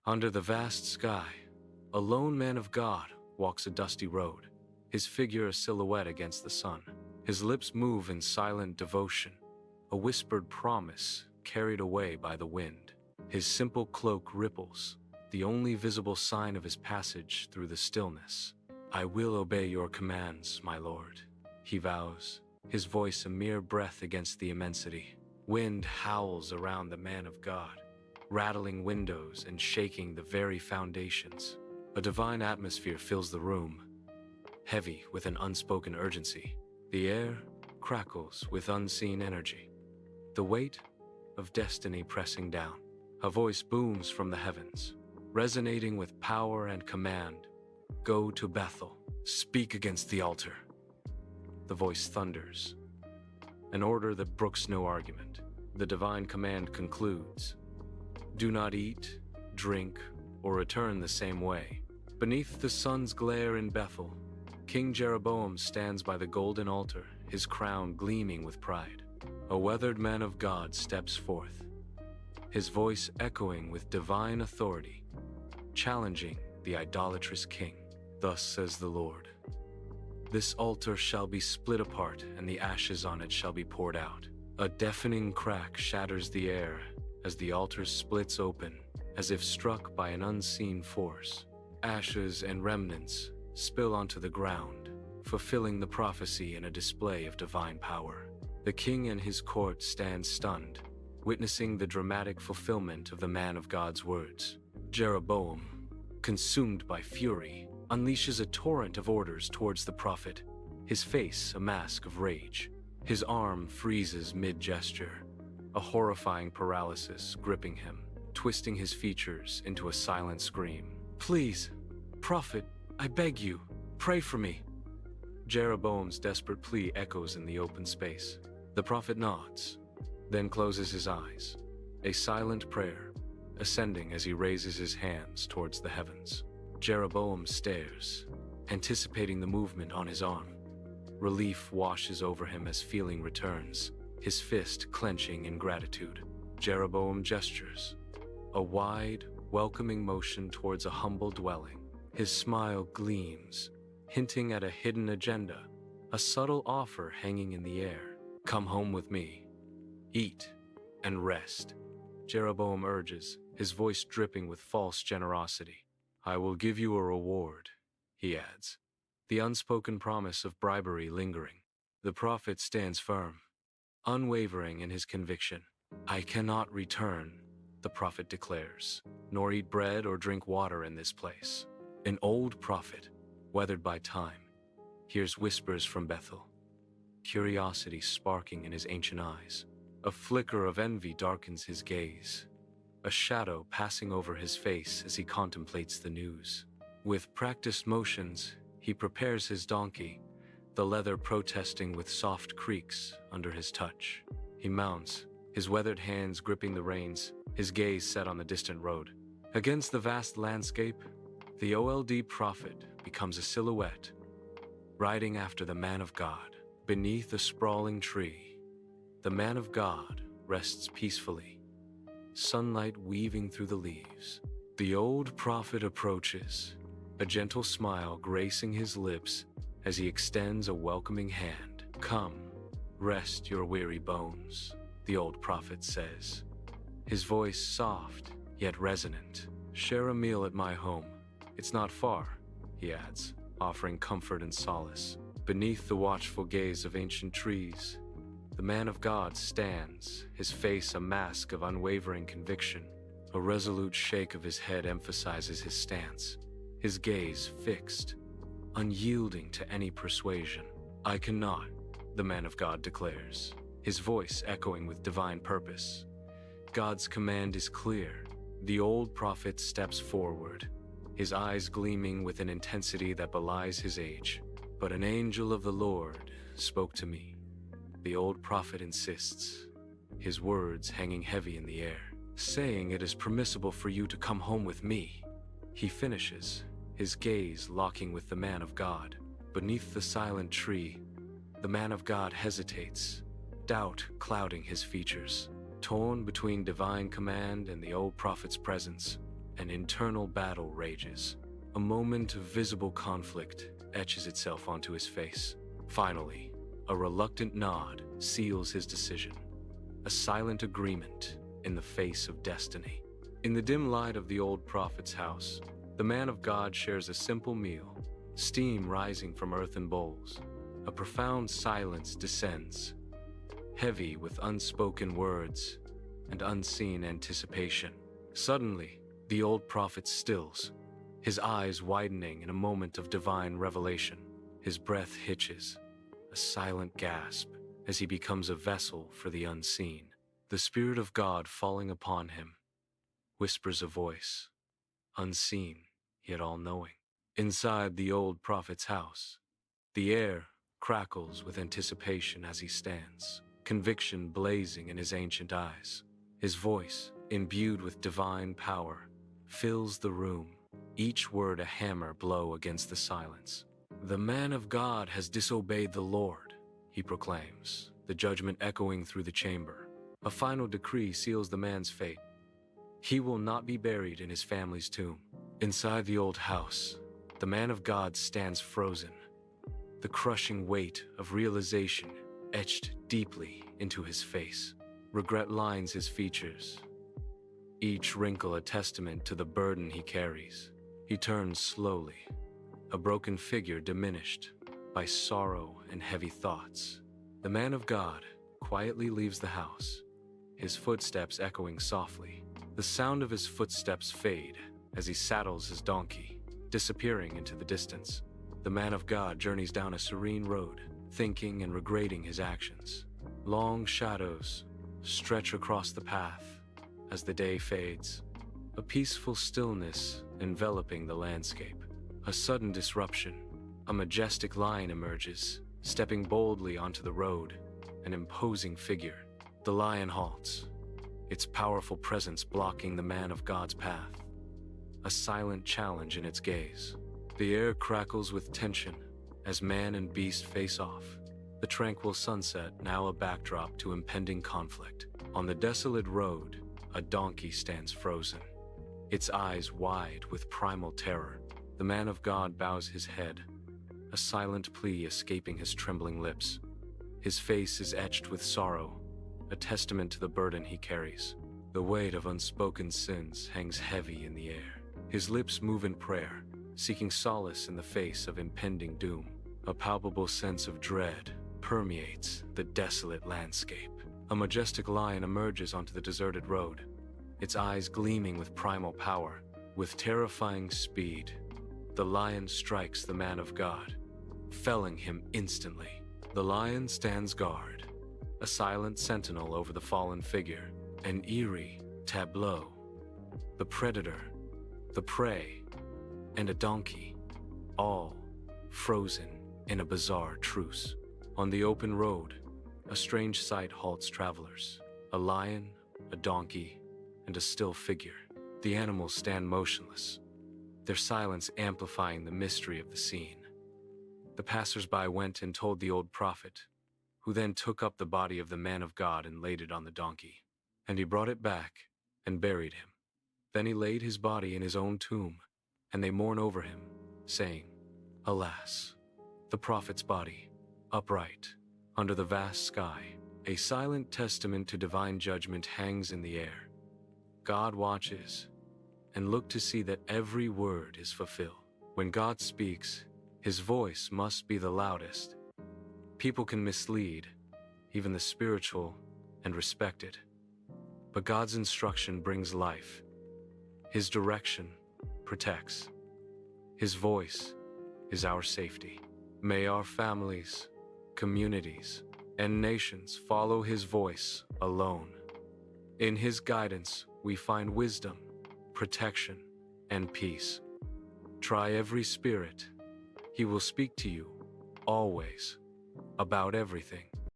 Under the vast sky, a lone man of God walks a dusty road, his figure a silhouette against the sun. His lips move in silent devotion, a whispered promise carried away by the wind. His simple cloak ripples, the only visible sign of his passage through the stillness. "I will obey your commands, my lord," he vows, his voice a mere breath against the immensity. Wind howls around the man of God, rattling windows and shaking the very foundations. A divine atmosphere fills the room, heavy with an unspoken urgency. The air crackles with unseen energy, the weight of destiny pressing down. A voice booms from the heavens, resonating with power and command. "Go to Bethel, speak against the altar." The voice thunders, an order that brooks no argument. The divine command concludes, "Do not eat, drink, or return the same way." Beneath the sun's glare in Bethel, King Jeroboam stands by the golden altar, his crown gleaming with pride. A weathered man of God steps forth, his voice echoing with divine authority, challenging the idolatrous king. "Thus says the Lord, this altar shall be split apart, and the ashes on it shall be poured out." A deafening crack shatters the air as the altar splits open, as if struck by an unseen force. Ashes and remnants spill onto the ground, fulfilling the prophecy in a display of divine power. The king and his court stand stunned, witnessing the dramatic fulfillment of the man of God's words. Jeroboam, consumed by fury, unleashes a torrent of orders towards the prophet, his face a mask of rage. His arm freezes mid-gesture, a horrifying paralysis gripping him, twisting his features into a silent scream. "Please, prophet, I beg you, pray for me." Jeroboam's desperate plea echoes in the open space. The prophet nods, then closes his eyes, a silent prayer, ascending as he raises his hands towards the heavens. Jeroboam stares, anticipating the movement on his arm. Relief washes over him as feeling returns, his fist clenching in gratitude. Jeroboam gestures, a wide, welcoming motion towards a humble dwelling. His smile gleams, hinting at a hidden agenda, a subtle offer hanging in the air. "Come home with me. Eat and rest," Jeroboam urges, his voice dripping with false generosity. "I will give you a reward," he adds, the unspoken promise of bribery lingering. The prophet stands firm, unwavering in his conviction. "I cannot return," the prophet declares, "nor eat bread or drink water in this place." An old prophet, weathered by time, hears whispers from Bethel, curiosity sparking in his ancient eyes. A flicker of envy darkens his gaze, a shadow passing over his face as he contemplates the news. With practiced motions, he prepares his donkey, the leather protesting with soft creaks under his touch. He mounts, his weathered hands gripping the reins, his gaze set on the distant road. Against the vast landscape, the old prophet becomes a silhouette, riding after the man of God. Beneath a sprawling tree, the man of God rests peacefully, sunlight weaving through the leaves. The old prophet approaches, a gentle smile gracing his lips as he extends a welcoming hand. "Come, rest your weary bones," the old prophet says, his voice soft yet resonant. "Share a meal at my home. It's not far," he adds, offering comfort and solace. Beneath the watchful gaze of ancient trees, the man of God stands, his face a mask of unwavering conviction. A resolute shake of his head emphasizes his stance, his gaze fixed, unyielding to any persuasion. "I cannot," the man of God declares, his voice echoing with divine purpose. God's command is clear. The old prophet steps forward, his eyes gleaming with an intensity that belies his age. "But an angel of the Lord spoke to me," the old prophet insists, his words hanging heavy in the air, "saying it is permissible for you to come home with me." He finishes, his gaze locking with the man of God. Beneath the silent tree, the man of God hesitates, doubt clouding his features. Torn between divine command and the old prophet's presence, An internal battle rages. A moment of visible conflict etches itself onto his face. Finally, a reluctant nod seals his decision. A silent agreement in the face of destiny. In the dim light of the old prophet's house, the man of God shares a simple meal, steam rising from earthen bowls. A profound silence descends, heavy with unspoken words and unseen anticipation. Suddenly, the old prophet stills, his eyes widening in a moment of divine revelation. His breath hitches, a silent gasp, as he becomes a vessel for the unseen. The Spirit of God falling upon him, whispers a voice, unseen yet all-knowing. Inside the old prophet's house, the air crackles with anticipation as he stands, conviction blazing in his ancient eyes. His voice, imbued with divine power, fills the room, each word a hammer blow against the silence. "The man of God has disobeyed the Lord," he proclaims, the judgment echoing through the chamber. A final decree seals the man's fate. He will not be buried in his family's tomb. Inside the old house, the man of God stands frozen, the crushing weight of realization etched deeply into his face. Regret lines his features, each wrinkle a testament to the burden he carries. He turns slowly, a broken figure diminished by sorrow and heavy thoughts. The man of God quietly leaves the house, his footsteps echoing softly. The sound of his footsteps fade as he saddles his donkey, disappearing into the distance. The man of God journeys down a serene road, thinking and regretting his actions. Long shadows stretch across the path as the day fades, a peaceful stillness enveloping the landscape. A sudden disruption. A majestic lion emerges, stepping boldly onto the road, an imposing figure. The lion halts, its powerful presence blocking the man of God's path, a silent challenge in its gaze. The air crackles with tension as man and beast face off, the tranquil sunset now a backdrop to impending conflict. On the desolate road, a donkey stands frozen, its eyes wide with primal terror. The man of God bows his head, a silent plea escaping his trembling lips. His face is etched with sorrow, a testament to the burden he carries. The weight of unspoken sins hangs heavy in the air. His lips move in prayer, seeking solace in the face of impending doom. A palpable sense of dread permeates the desolate landscape. A majestic lion emerges onto the deserted road, its eyes gleaming with primal power. With terrifying speed, the lion strikes the man of God, felling him instantly. The lion stands guard, a silent sentinel over the fallen figure, an eerie tableau. The predator, the prey, and a donkey, all frozen in a bizarre truce. On the open road, a strange sight halts travelers. A lion, a donkey, and a still figure. The animals stand motionless, their silence amplifying the mystery of the scene. The passers-by went and told the old prophet, who then took up the body of the man of God and laid it on the donkey. And he brought it back and buried him. Then he laid his body in his own tomb, and they mourn over him, saying, "Alas, the prophet's body, upright, under the vast sky." A silent testament to divine judgment hangs in the air. God watches and look to see that every word is fulfilled. When God speaks, his voice must be the loudest. People can mislead, even the spiritual and respected. But God's instruction brings life. His direction protects. His voice is our safety. May our families, communities, and nations follow his voice alone. In his guidance, we find wisdom, protection, and peace. Try every spirit. He will speak to you, always, about everything.